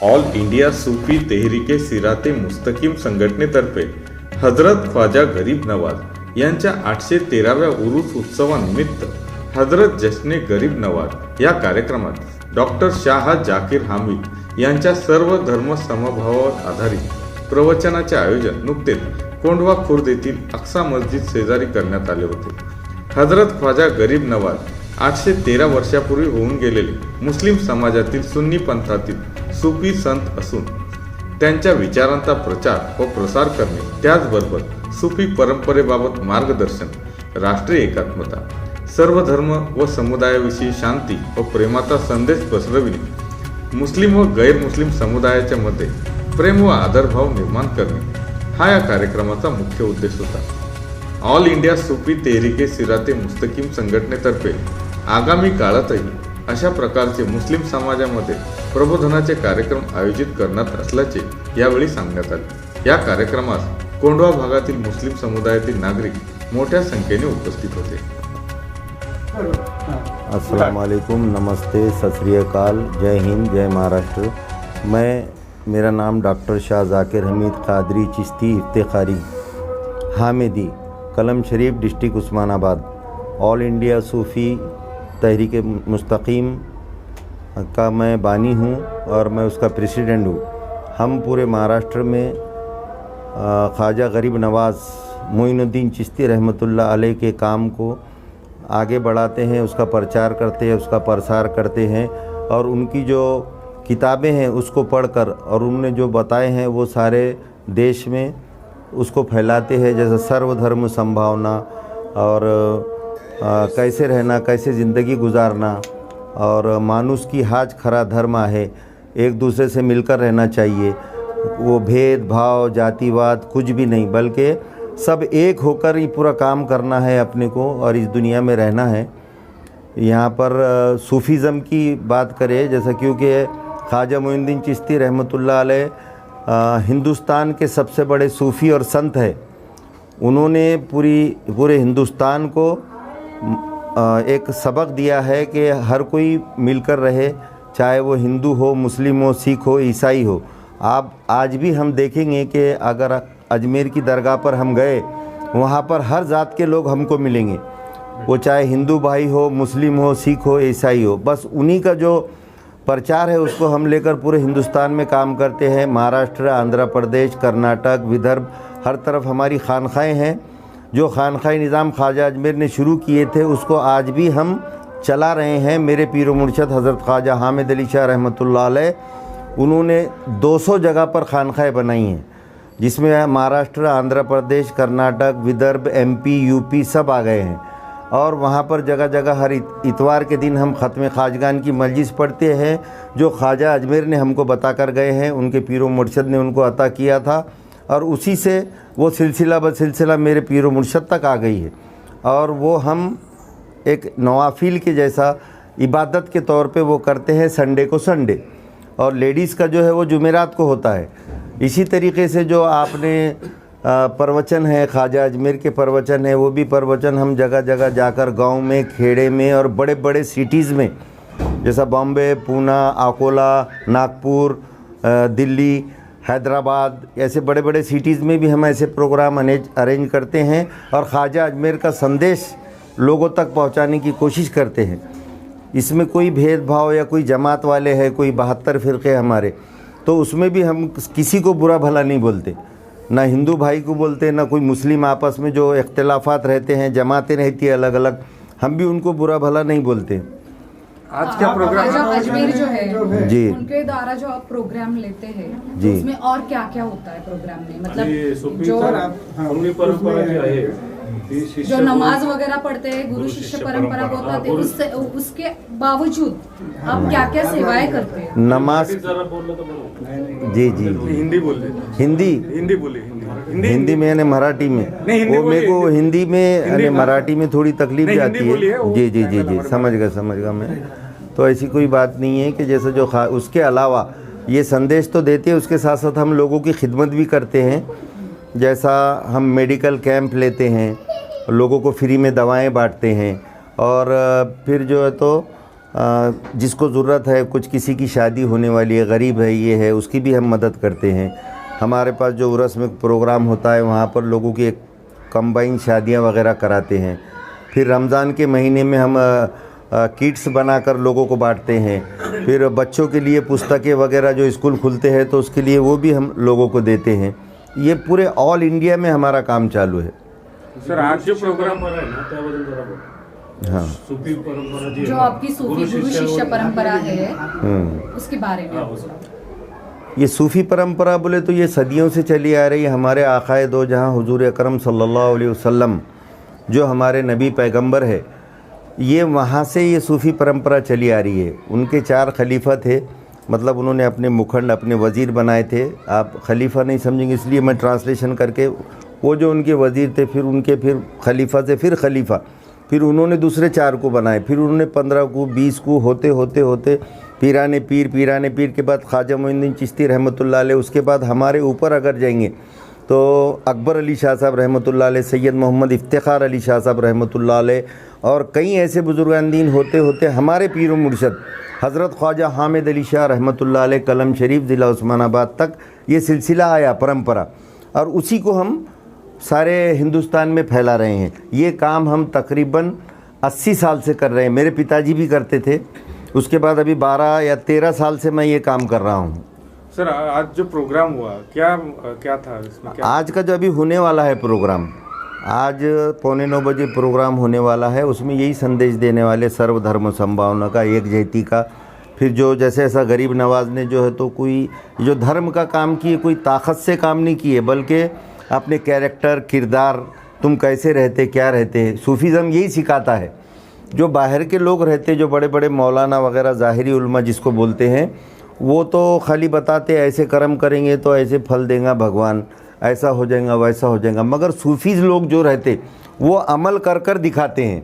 All India सूफी तेहरीके सिराते मुस्तकीम संघटनेतर्फे हजरत ख्वाजा गरीब नवाज यांच्या 813व्या उरूस उत्सवानिमित्त हजरत जश्ने गरीब नवाज या कार्यक्रमात डॉक्टर शाह जाकीर हामिद यांच्या सर्व धर्म समभावावर आधारित प्रवचनाचे आयोजन नुकतेच कोंढवा खुर्द येथील अक्सा मस्जिद शेजारी करण्यात आले होते. हजरत ख्वाजा गरीब नवाज 813 वर्षापूर्वी होऊन गेलेले मुस्लिम समाजातील सुन्नी पंथातील सूफी संत असून त्यांच्या विचारांचा प्रचार व प्रसार करणे, त्याचबरोबर सूफी परंपरेबाबत मार्गदर्शन, राष्ट्रीय एकात्मता, सर्व धर्म व समुदायाविषयी शांती व प्रेमाचा संदेश पसरविणे, मुस्लिम व गैर मुस्लिम समुदायाच्या मध्ये प्रेम व आदरभाव निर्माण करणे हा या कार्यक्रमाचा मुख्य उद्देश होता. ऑल इंडिया सूफी तेहरीके सिराते मुस्तकीम संघटनेतर्फे आगामी काळातही अशा प्रकारचे मुस्लिम समाजामध्ये प्रबोधनाचे कार्यक्रम आयोजित करण्यात असल्याचे यावेळी सांगण्यात आले. या कार्यक्रमास कोंढवा भागातील मुस्लिम समुदायातील नागरिक मोठ्या संख्येने उपस्थित होते. अस्सलाम वालेकुम, नमस्ते, सत श्री अकाल, जय हिंद, जय महाराष्ट्र. मेरा नाम डॉक्टर शाह जाकिर हमीद कादरी चिश्ती इफ्तिखारी हामिदी, कलम शरीफ, डिस्ट्रिक्ट उस्मानाबाद. ऑल इंडिया सूफ़ी तहरीक मुस्तकीम का मैं बानी हूँ और मैं उसका प्रेसिडेंट हूँ. हम पूरे महाराष्ट्र में ख्वाजा गरीब नवाज़ मोइनुद्दीन चिश्ती रहमतुल्लाह अलैह के काम को आगे बढ़ाते हैं, उसका प्रचार करते हैं, उसका प्रसार करते हैं और उनकी जो किताबें हैं उसको पढ़कर और उन्होंने जो बताए हैं वो सारे देश में उसको फैलाते हैं. जैसे सर्वधर्म संभावना और कैसे रहना, कैसे ज़िंदगी गुजारना और मानुष की हाज खरा धर्म है, एक दूसरे से मिलकर रहना चाहिए, वो भेदभाव जातिवाद कुछ भी नहीं, बल्कि सब एक होकर ही पूरा काम करना है अपने को और इस दुनिया में रहना है. यहाँ पर सूफ़ीज़म की बात करें, जैसा क्योंकि ख्वाजा मोइनुद्दीन चिश्ती रहमतुल्लाह अलैह हिंदुस्तान के सबसे बड़े सूफ़ी और संत है. उन्होंने पूरे हिंदुस्तान को एक सबक दिया है कि हर कोई मिलकर रहे, चाहे वो हिंदू हो, मुस्लिम हो, सिख हो, ईसाई हो. आप आज भी हम देखेंगे कि अगर अजमेर की दरगाह पर हम गए, वहाँ पर हर ज़ात के लोग हमको मिलेंगे, वो चाहे हिंदू भाई हो, मुस्लिम हो, सिख हो, ईसाई हो. बस उन्हीं का जो प्रचार है उसको हम लेकर पूरे हिंदुस्तान में काम करते हैं. महाराष्ट्र, आंध्र प्रदेश, कर्नाटक, विदर्भ, हर तरफ हमारी खानखाएँ हैं. जो खानखाई निज़ाम ख्वाजा अजमेर ने शुरू किए थे उसको आज भी हम चला रहे हैं. मेरे पीर मुर्शद हज़रत ख्वाजा हामिद अली शाह रहमतुल्लाह अलैह, उन्होंने 200 जगह पर खानखाएँ बनाई हैं, जिसमें महाराष्ट्र, आंध्र प्रदेश, कर्नाटक, विदर्भ, MP, UP सब आ गए हैं. और वहाँ पर जगह जगह हर इतवार के दिन हम ख़त्म ख्वाजगान की मजलिस पढ़ते हैं, जो ख्वाजा अजमेर ने हमको बता कर गए हैं, उनके पीर मुर्शद ने उनको अता किया था और उसी से वो सिलसिला ब सिलसिला मेरे पीर मुर्शद तक आ गई है. और वो हम एक नवाफिल के जैसा इबादत के तौर पे वो करते हैं संडे को संडे, और लेडीज़ का जो है वो जुमेरात को होता है. इसी तरीके से जो आपने प्रवचन है, ख्वाजा अजमेर के प्रवचन है, वो भी प्रवचन हम जगह जगह जाकर गांव में, खेड़े में और बड़े बड़े सिटीज़ में, जैसा बॉम्बे, पूना, अकोला, नागपुर, दिल्ली, हैदराबाद, ऐसे बड़े बड़े सिटीज़ में भी हम ऐसे प्रोग्राम अरेंज करते हैं और ख्वाजा अजमेर का संदेश लोगों तक पहुंचाने की कोशिश करते हैं. इसमें कोई भेदभाव या कोई जमात वाले हैं, कोई 72 फ़िरक़े हमारे, तो उसमें भी हम किसी को बुरा भला नहीं बोलते, ना हिंदू भाई को बोलते, ना कोई मुस्लिम. आपस में जो इख्तिलाफ़ात रहते हैं, जमातें रहती है अलग अलग, हम भी उनको बुरा भला नहीं बोलते. आज क्या प्रोग्राम अजमेर जो है जी, उनके द्वारा जो आप प्रोग्राम लेते हैं जी, उसमें और क्या क्या होता है प्रोग्राम में, मतलब जो परंपरा जो आहे, जो नमाज वगैरह पढ़ते हैं, गुरु शिष्य परंपरा को होता है, उससे उसके बावजूद आप क्या क्या सेवाएं करते हैं? नमाज, जी जी, हिंदी बोल हिंदी बोले हिंदी में यानी मराठी में, वो मेरे को हिंदी में यानी मराठी में थोड़ी तकलीफ जाती है. जी जी जी जी, समझ गया मैं. तो ऐसी कोई बात नहीं है कि जैसे जो उसके अलावा ये संदेश तो देते हैं, उसके साथ साथ हम लोगों की खिदमत भी करते हैं. जैसा हम मेडिकल कैंप लेते हैं, लोगों को फ्री में दवाएं बांटते हैं और फिर जो है तो जिसको ज़रूरत है, कुछ किसी की शादी होने वाली है, गरीब है, ये है, उसकी भी हम मदद करते हैं। हमारे पास जो उरस में प्रोग्राम होता है वहाँ पर लोगों की एक कंबाइन शादियाँ वगैरह कराते हैं। फिर रमज़ान के महीने में हम किट्स बनाकर लोगों को बांटते हैं। फिर बच्चों के लिए पुस्तकें वगैरह जो स्कूल खुलते हैं तो उसके लिए वो भी हम लोगों को देते हैं। ये पूरे ऑल इंडिया में हमारा काम चालू है। सर आज जो प्रोग्राम आहे ना त्याबद्दल जरा बोला। हाँ, सूफी परंपरा जी जो आपकी सूफी गुरु शिष्य परंपरा है हम्म। उसके बारे में आप ये सूफ़ी परंपरा बोले तो ये सदियों से चली आ रही है। हमारे आक़ाए दो जहाँ हुजूर अकरम सल्लल्लाहु अलैहि वसल्लम जो हमारे नबी पैगंबर है, ये वहाँ से ये सूफ़ी परंपरा चली आ रही है। उनके 4 खलीफा थे, मतलब उन्होंने अपने मुखंड अपने वज़ीर बनाए थे। आप खलीफा नहीं समझेंगे इसलिए मैं ट्रांसलेशन करके, वो जो उनके वज़ीर थे फिर उनके फिर खलीफा से फिर खलीफा, फिर उन्होंने दूसरे 4 को बनाए, फिर उन्होंने 15 को 20 को होते होते होते पीराने पीर के बाद ख्वाजा मोइनुद्दीन चिश्ती रहमतुल्लाह अलैह। उसके बाद हमारे ऊपर अगर जाएंगे तो अकबर अली शाह साहब रहमतुल्लाह अलैह, सैयद मोहम्मद इफ्तिखार अली शाह साहब रहमतुल्लाह अलैह, और कई ऐसे बुजुर्गान दीन होते होते हमारे पीर मुर्शद हज़रत ख्वाजा हामिद अली शाह रहमतुल्लाह अलैह कलम शरीफ ज़िला उस्मानाबाद तक ये सिलसिला आया परंपरा, और उसी को हम सारे हिंदुस्तान में फैला रहे हैं। ये काम हम तकरीबन 80 साल से कर रहे हैं। मेरे पिताजी भी करते थे, उसके बाद अभी 12 या 13 साल से मैं ये काम कर रहा हूँ। सर आज जो प्रोग्राम हुआ क्या था इसमें? क्या आज का जो अभी होने वाला है प्रोग्राम, आज 8:45 बजे प्रोग्राम होने वाला है। उसमें यही संदेश देने वाले सर्वधर्म संभावना का, एकजहती का। फिर जो जैसे ऐसा गरीब नवाज ने जो है तो कोई जो धर्म का काम किए, कोई ताकत से काम नहीं किए, बल्कि अपने कैरेक्टर किरदार, तुम कैसे रहते क्या रहते हैं। सूफीज़म यही सिखाता है। जो बाहर के लोग रहते, जो बड़े बड़े मौलाना वगैरह ज़ाहिरी उल्मा जिसको बोलते हैं, वो तो खाली बताते ऐसे कर्म करेंगे तो ऐसे फल देगा भगवान, ऐसा हो जाएगा वैसा हो जाएगा। मगर सूफीज़ लोग जो रहते वो अमल कर कर दिखाते हैं।